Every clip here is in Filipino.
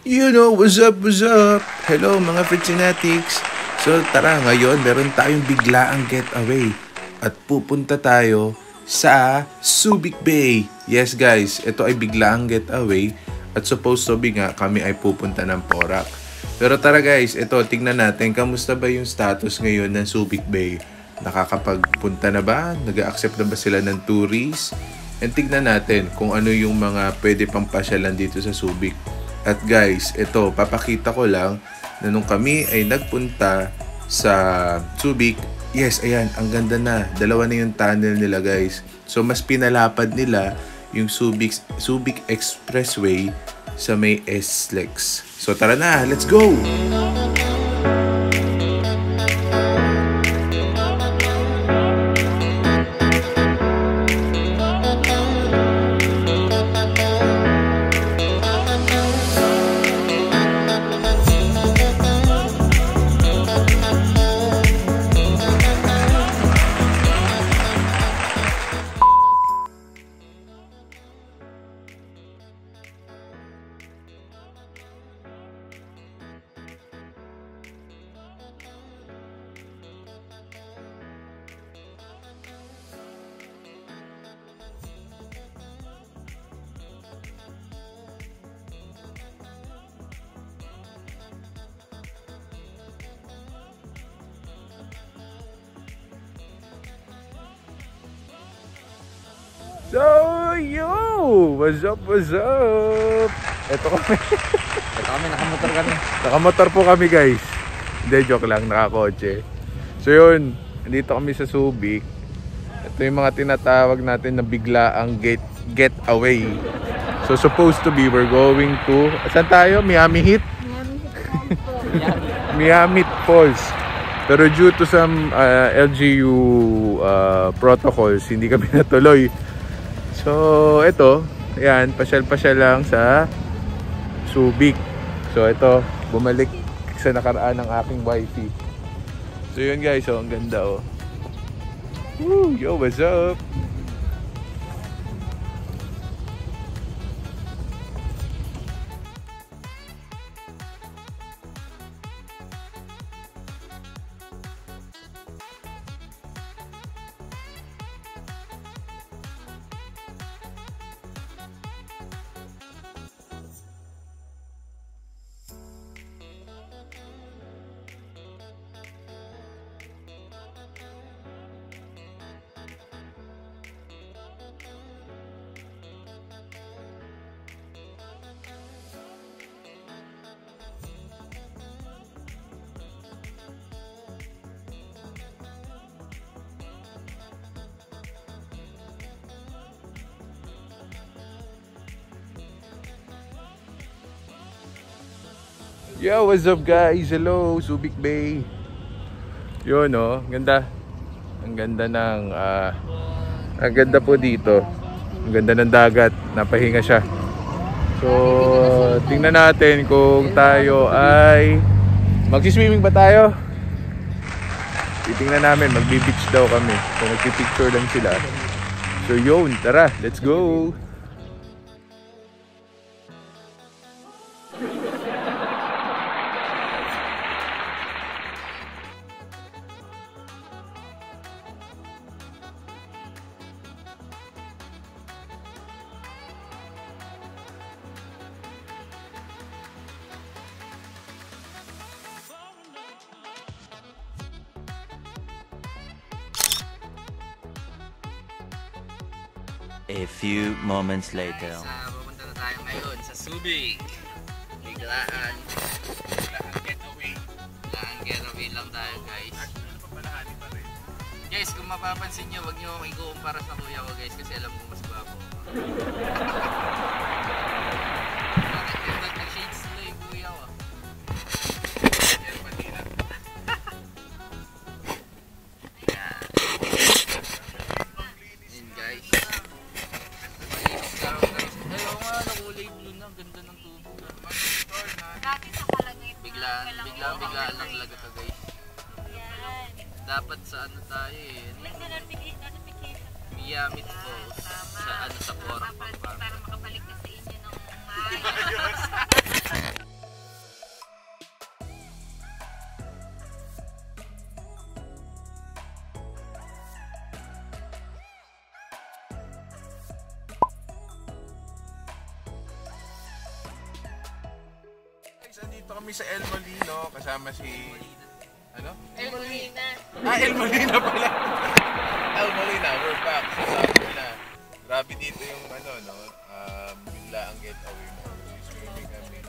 You know, what's up, what's up? Hello mga Fritzinatics. So tara, ngayon meron tayong biglaang getaway. At pupunta tayo sa Subic Bay. Yes guys, ito ay biglaang getaway. At supposed to be nga, kami ay pupunta ng Porac. Pero tara guys, ito, tingnan natin. Kamusta ba yung status ngayon ng Subic Bay? Nakakapagpunta na ba? Nag-accept na ba sila ng tourists? And tignan natin kung ano yung mga pwede pang pasyalan dito sa Subic. At guys, ito, papakita ko lang na nung kami ay nagpunta sa Subic, yes, ayan, ang ganda na. Dalawa na yung tunnel nila guys. So, mas pinalapad nila yung Subic Expressway sa may SLEX. So, tara na, let's go! So, yo! What's up, what's up? Ito kami. Nakamotor kami. Nakamotor po kami guys. Hindi, joke lang, nakakotse. So yun, dito kami sa Subic. Ito yung mga tinatawag natin na biglaang getaway. So supposed to be, we're going to, saan tayo? Miami Heat? Miami Falls. Pero due to some LGU protocols, hindi kami natuloy. So, ito, ayan, pasyal-pasyal lang sa Subic. So, ito, bumalik sa nakaraan ng aking wifey. So, yun guys, oh, ang ganda, oh. Woo, yo, what's up? Yo, what's up guys? Hello, Subic Bay. Yun, oh, ganda. Ang ganda ng ang ganda po dito. Ang ganda ng dagat, napahinga siya. So, tingnan natin kung tayo ay magsi-swimming ba tayo? Titingnan namin, magbi-beach daw kami. So, magpi-picture lang sila. So, yun, tara, let's go. A few moments later. Pupunta na tayo ngayon sa Subic. Biglaan getaway. Biglaan getaway lang tayo guys. Guys, kung mapapansin nyo, huwag nyo ikukumpara sa kuya ko guys kasi alam ko mas gwapo. Bakit nag-shades na yung kuya ko? Biglaan lang talaga to guys. Dapat sa ano tayo eh. Miami Falls. Sa ano sa Porac. Para makabalik na sa inyo ng nandito kami sa El Molino kasama si... Ano? El Molina. El Molina pala. El Molina, we're back. So, sabi na, grabe dito yung bigla ang getaway mo. Swimming kami.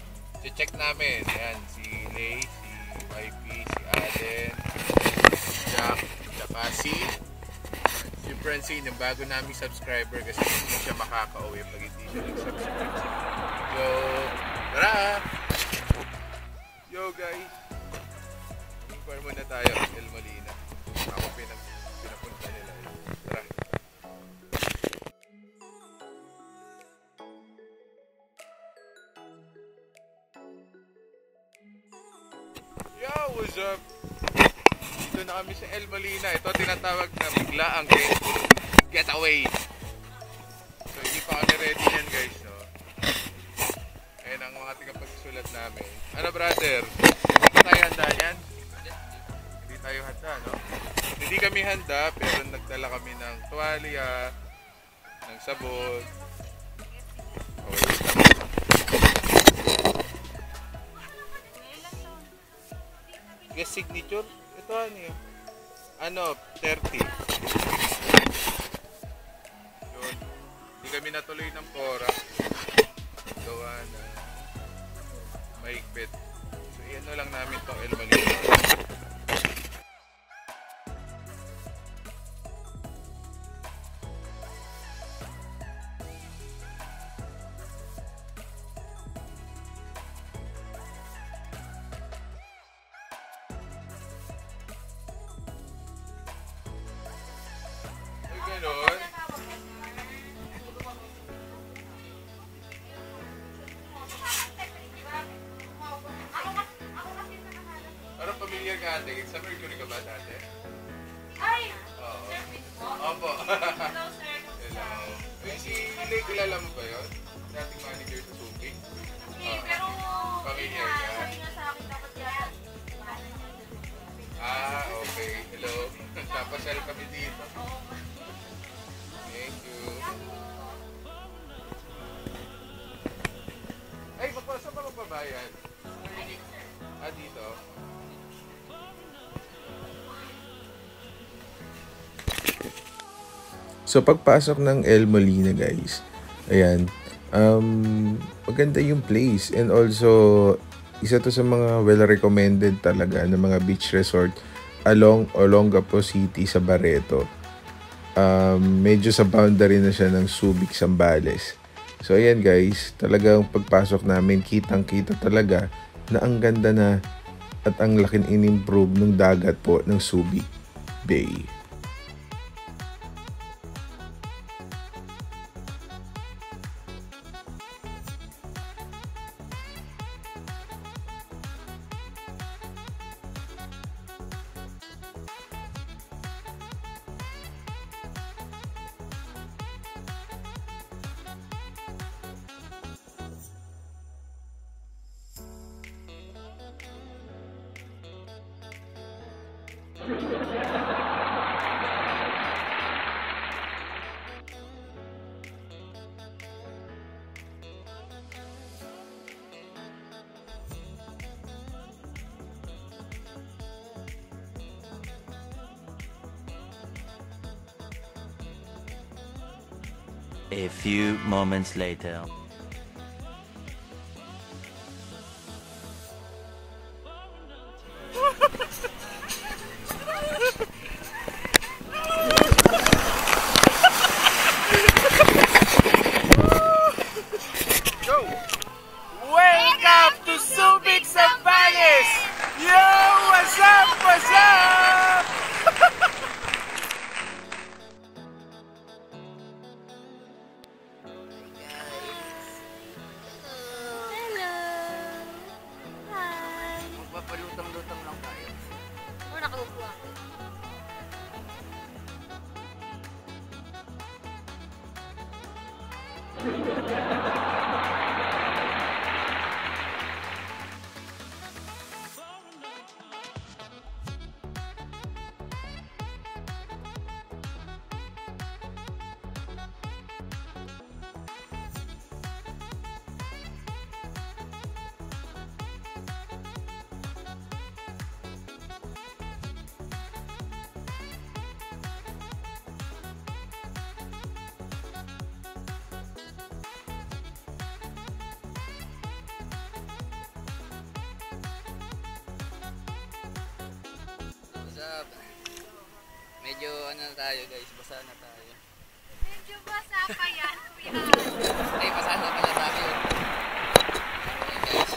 Check namin. Ayan, si Lay, si YP, si Allen, si Jack, saka si Francine, yung bago naming subscriber kasi hindi siya makaka-uwi pag hindi siya nag-subscribe. So, tara! Yo guys! Inquire muna tayo, El Molina. Ako pinapunta nila. Tara! Yo! What's up? Dito na kami sa El Molina. Ito tinatawag na biglaang getaway. So hindi pa kami ready yan guys, no? Ayan ang mga tingapagsulat namin. Ano brother? Hindi pa tayo handa yan? Hindi tayo handa, no? Hindi kami handa pero nagdala kami ng tuwalya, ng sabon. Okay. Guest signature? Ito ano 30. Yun. Hindi kami natuloy ng pora. Gawa na mahigpit. So iyan lang namin tong El Molino. Ganon. Parang familiar ka ate. Sa Mercury ka ba dati? Ay! Oo. Service po? Opo. Hello, sir. Hello. Eh, si Lay, kilala mo ba yun? Dating manager sa Subic? Hindi, pero Familiar ka? sabi nga sa akin dapat yan. Okay. Hello. Napasal kami dito. Thank you. Ay, saan ba magbabayad? Dito. So pagpasok ng El Molina guys, ayan, maganda yung place and also isa to sa mga well recommended talaga ng mga beach resort along Olongapo City sa Barreto. Medyo sa boundary na siya ng Subic, Zambales. So ayan guys, talagang pagpasok namin kitang-kita talaga na ang ganda na at ang laking in-improve ng dagat po ng Subic Bay. A few moments later. Wake up to Subic, Zambales! Yo, what's up? What's up? Hello! Hi! Magpapalutang-lutang lang tayo. Nakaupo ako. Medyo ano na tayo guys, basa na tayo. Medyo basa pa yan, kuya. Ay, basa na pala tayo. Ayan guys.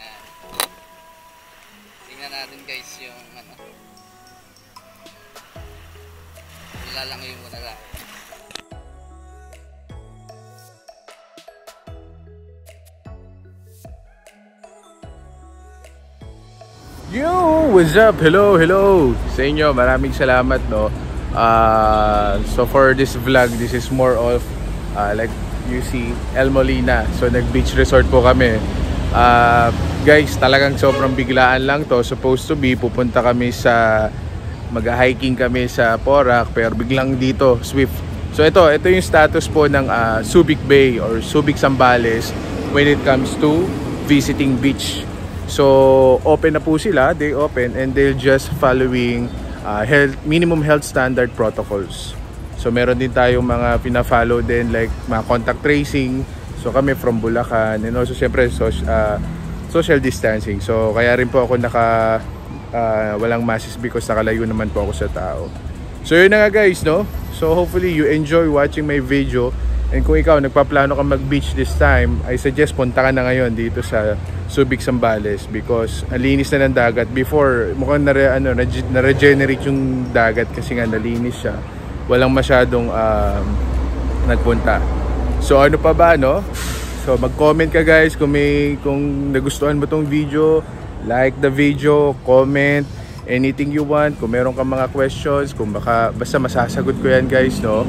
Ayan. Tingnan natin guys yung ano. Lalangoy muna tayo. Yo! What's up? Hello, hello! Sa inyo, maraming salamat, no? So for this vlog, this is more of like you see, El Molina. So nag-beach resort po kami. Guys, talagang sobrang biglaan lang to. Supposed to be, pupunta kami sa mag-hiking kami sa Porac, pero biglang dito, Swift. So ito yung status po ng Subic Bay or Subic Zambales when it comes to visiting beach. So open na po sila, they open and they're just following minimum health standard protocols. So meron din tayong mga pina-follow din like mga contact tracing. So kami from Bulacan and also syempre social distancing. So kaya rin po ako walang masks because nakalayo naman po ako sa tao. So yun na nga guys, no? So hopefully you enjoy watching my video. And kung ikaw nagpaplano ka mag-beach this time, I suggest punta ka na ngayon dito sa Subic Zambales because alinis na ng dagat. Before mukhang na-regenerate yung dagat kasi nga nalinis siya. Walang masyadong nagpunta. So ano pa ba, no? So mag-comment ka guys kung nagustuhan mo tong video. Like the video, comment anything you want. Kung meron ka mga questions, basta masasagot ko yan guys, no?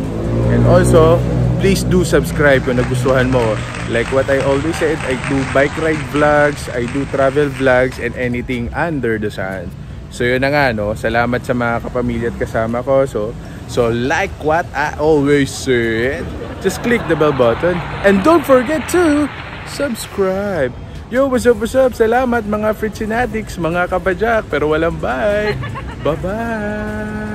And also, please do subscribe kung nagustuhan mo. Like what I always said, I do bike ride vlogs, I do travel vlogs, and anything under the sun. So yun na nga, no? Salamat sa mga kapamilya at kasama ko. So like what I always said, just click the bell button. And don't forget to subscribe. Yo, what's up, what's up? Salamat mga Fritzinatics, mga kabajak, pero walang bye. Bye-bye.